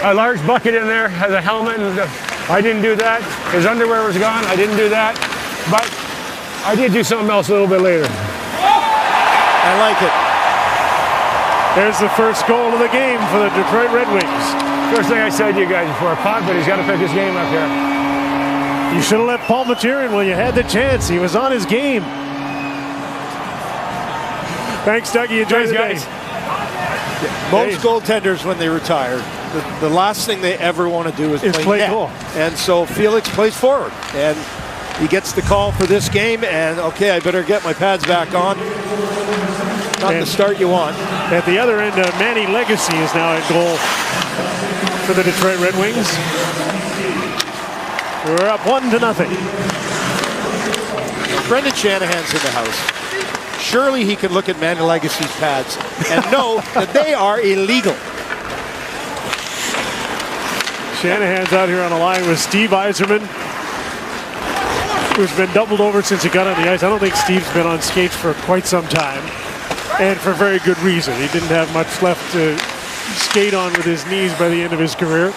a large bucket in there, has a helmet, and I didn't do that. His underwear was gone. I didn't do that. But I did do something else a little bit later. I like it. There's the first goal of the game for the Detroit Red Wings. First thing I said to you guys before, but he's got to pick his game up here. You should have let Palmateer in when you had the chance. He was on his game. Thanks, Dougie. Enjoy the day. Most goaltenders, when they retire, the last thing they ever want to do is play net. goal. And so Felix plays forward. And he gets the call for this game. And, okay, I better get my pads back on. Not the start you want. At the other end, Manny Legacy is now at goal for the Detroit Red Wings. We're up 1-0. Brendan Shanahan's in the house. Surely he can look at Manny Legacy's pads and know that they are illegal. Shanahan's out here on the line with Steve Yzerman, who's been doubled over since he got on the ice. I don't think Steve's been on skates for quite some time, and for very good reason. He didn't have much left to skate on with his knees by the end of his career.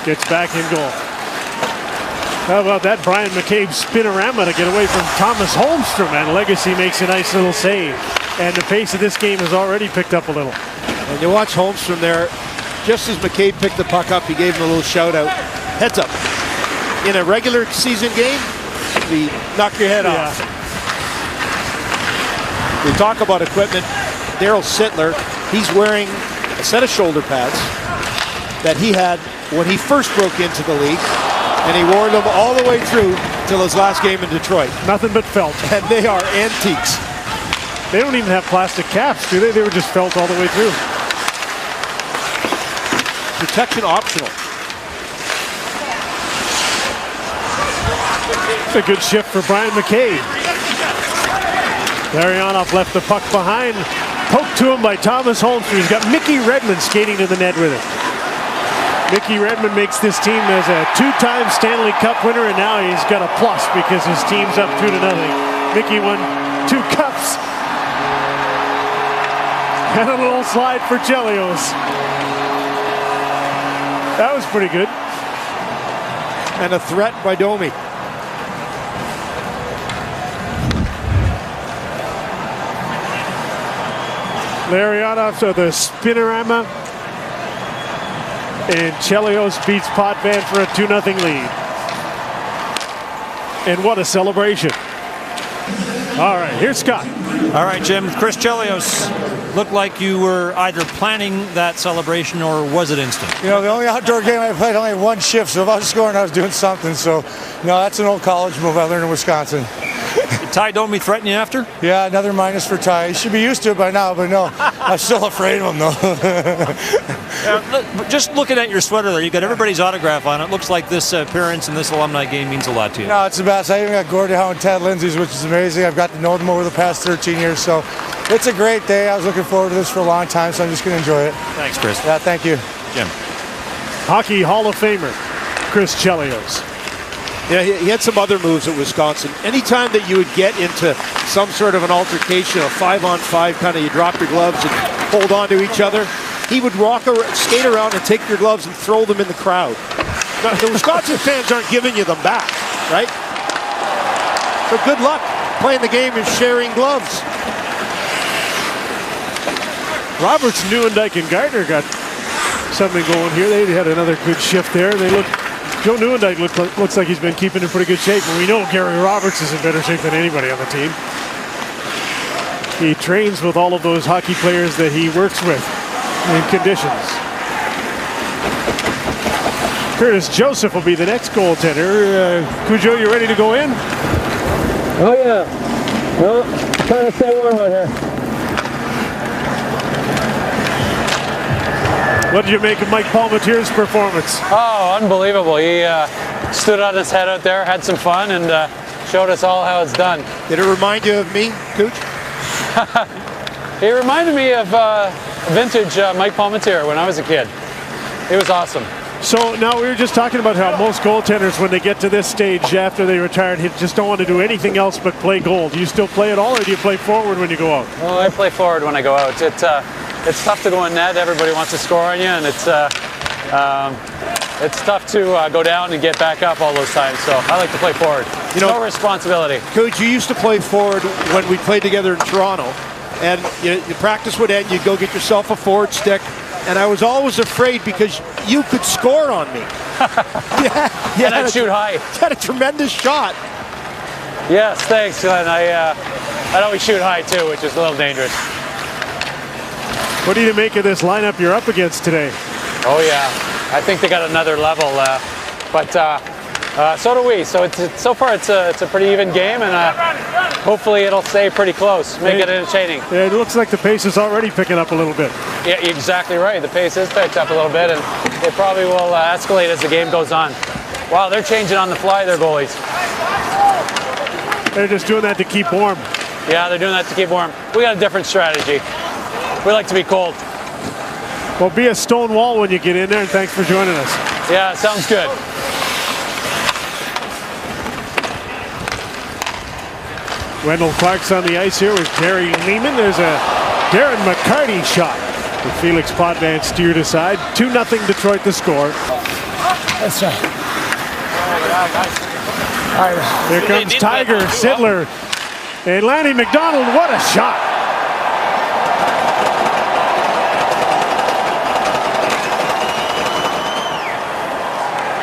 Gets back in goal. How about that Brian McCabe spinorama to get away from Thomas Holmstrom, and Legacy makes a nice little save. And the pace of this game has already picked up a little. And you watch Holmstrom there, just as McCabe picked the puck up, he gave him a little shout out. Heads up. In a regular season game, he knock your head off. We talk about equipment. Daryl Sittler, he's wearing a set of shoulder pads that he had when he first broke into the league. And he wore them all the way through till his last game in Detroit. Nothing but felt. And they are antiques. They don't even have plastic caps, do they? They were just felt all the way through. Protection optional. It's a good shift for Brian McCabe. Larionov left the puck behind. Poked to him by Thomas Holmstrom. He's got Mickey Redmond skating to the net with him. Mickey Redmond makes this team as a two-time Stanley Cup winner, and now he's got a plus because his team's up 2-0. Mickey won 2 cups. And a little slide for Chelios. That was pretty good. And a threat by Domi. Larionov to the spinorama. And Chelios beats Potvin for a 2-0 lead. And what a celebration. All right, here's Scott. All right, Jim. Chris Chelios looked like you were either planning that celebration or was it instant? You know, the only outdoor game I played, only had 1 shift, so if I was scoring, I was doing something. So, no, that's an old college move I learned in Wisconsin. Ty Domi threatening you after? Yeah, another minus for Ty. He should be used to it by now, but no, I'm still afraid of him, though. Just looking at your sweater there, you got everybody's autograph on it. Looks like this appearance in this alumni game means a lot to you. No, it's the best. I even got Gordie Howe and Ted Lindsay's, which is amazing. I've got to know them over the past 13 years, so it's a great day. I was looking forward to this for a long time, so I'm just going to enjoy it. Thanks, Chris. Yeah, thank you. Jim. Hockey Hall of Famer, Chris Chelios. Yeah, he had some other moves at Wisconsin. Anytime that you would get into some sort of an altercation, a 5-on-5 kind of, you drop your gloves and hold on to each other, he would skate around and take your gloves and throw them in the crowd. Now, the Wisconsin fans aren't giving you them back, right? So good luck playing the game and sharing gloves. Roberts, Neuendijk, and Gardner got something going here. They had another good shift there. Joe Neuendijk looks like he's been keeping in pretty good shape, and we know Gary Roberts is in better shape than anybody on the team. He trains with all of those hockey players that he works with in conditions. Curtis Joseph will be the next goaltender. Cujo, you ready to go in? Oh, yeah. Well, trying to stay warm out here. What did you make of Mike Palmateer's performance? Oh, unbelievable. He stood on his head out there, had some fun, and showed us all how it's done. Did it remind you of me, Cooch? He reminded me of vintage Mike Palmateer when I was a kid. He was awesome. So now we were just talking about how most goaltenders, when they get to this stage after they retired, just don't want to do anything else but play goal. Do you still play at all, or do you play forward when you go out? Well, I play forward when I go out. It's tough to go in net. Everybody wants to score on you, and it's It's tough to go down and get back up all those times, so I like to play forward. No responsibility. Coach, you used to play forward when we played together in Toronto, and your practice would end, you'd go get yourself a forward stick, and I was always afraid because you could score on me. And I'd shoot high. You had a tremendous shot. Yes, thanks, Glenn. I'd always shoot high too, which is a little dangerous. What do you make of this lineup you're up against today? Oh yeah, I think they got another level, but so do we. So so far it's a pretty even game, and hopefully it'll stay pretty close, make it entertaining. Yeah, it looks like the pace is already picking up a little bit. Yeah, exactly right. The pace is picked up a little bit, and it probably will escalate as the game goes on. Wow, they're changing on the fly, their goalies. They're just doing that to keep warm. Yeah, they're doing that to keep warm. We got a different strategy. We like to be cold. Well, be a stone wall when you get in there, and thanks for joining us. Yeah, sounds good. Wendell Clark's on the ice here with Gary Lehman. There's a Darren McCarty shot with Felix Potvin steered aside. 2-0 Detroit to score. That's right. Here comes Tiger Sittler. And Lanny McDonald, what a shot.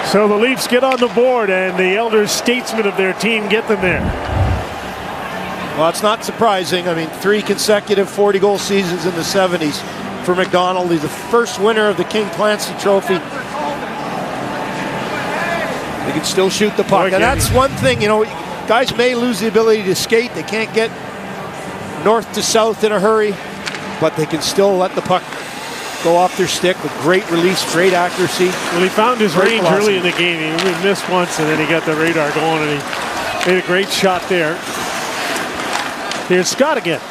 So the Leafs get on the board, and the elder statesmen of their team get them there. Well, it's not surprising. I mean, 3 consecutive 40-goal seasons in the 70s for McDonald. He's the first winner of the King Clancy Trophy. He can still shoot the puck. And that's one thing, guys may lose the ability to skate. They can't get north to south in a hurry, but they can still let the puck go off their stick with great release, great accuracy. Well, he found his range early in the game. He missed once, and then he got the radar going, and he made a great shot there. Here's Scott again.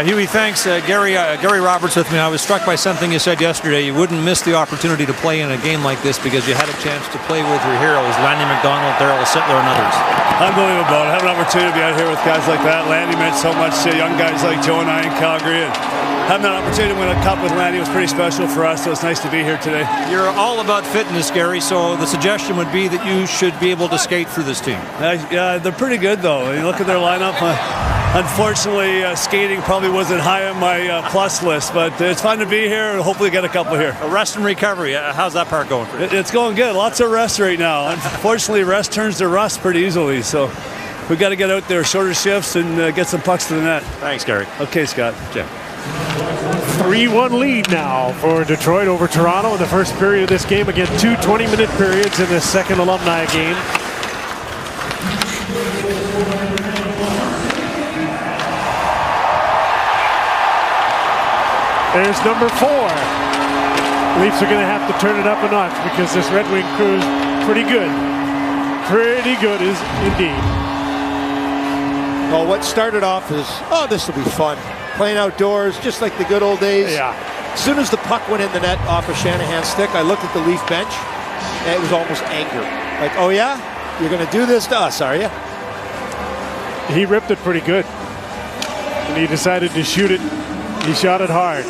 Huey, thanks. Gary Roberts with me. I was struck by something you said yesterday. You wouldn't miss the opportunity to play in a game like this because you had a chance to play with your heroes, Lanny McDonald, Darryl Sittler, and others. Unbelievable. To have an opportunity to be out here with guys like that. Lanny meant so much to young guys like Joe and I in Calgary. And having that opportunity to win a cup with Lanny was pretty special for us, so it's nice to be here today. You're all about fitness, Gary, so the suggestion would be that you should be able to skate for this team. Yeah, they're pretty good, though. You look at their lineup. Unfortunately, skating probably wasn't high on my plus list, but it's fun to be here and hopefully get a couple here. A rest and recovery, how's that part going for you? It's going good. Lots of rest right now. Unfortunately, rest turns to rust pretty easily, so we've got to get out there, shorter shifts, and get some pucks to the net. Thanks, Gary. Okay, Scott. Jim. 3-1 lead now for Detroit over Toronto in the first period of this game. Again, 2 20-minute periods in the second alumni game. There's number 4. Leafs are going to have to turn it up a notch because this Red Wing crew is pretty good. Pretty good is indeed. Well, what started off as, this will be fun. Playing outdoors, just like the good old days. Yeah. As soon as the puck went in the net off of Shanahan's stick, I looked at the Leaf bench, and it was almost anger. Like, oh yeah? You're going to do this to us, are you? He ripped it pretty good. And he decided to shoot it. He shot it hard.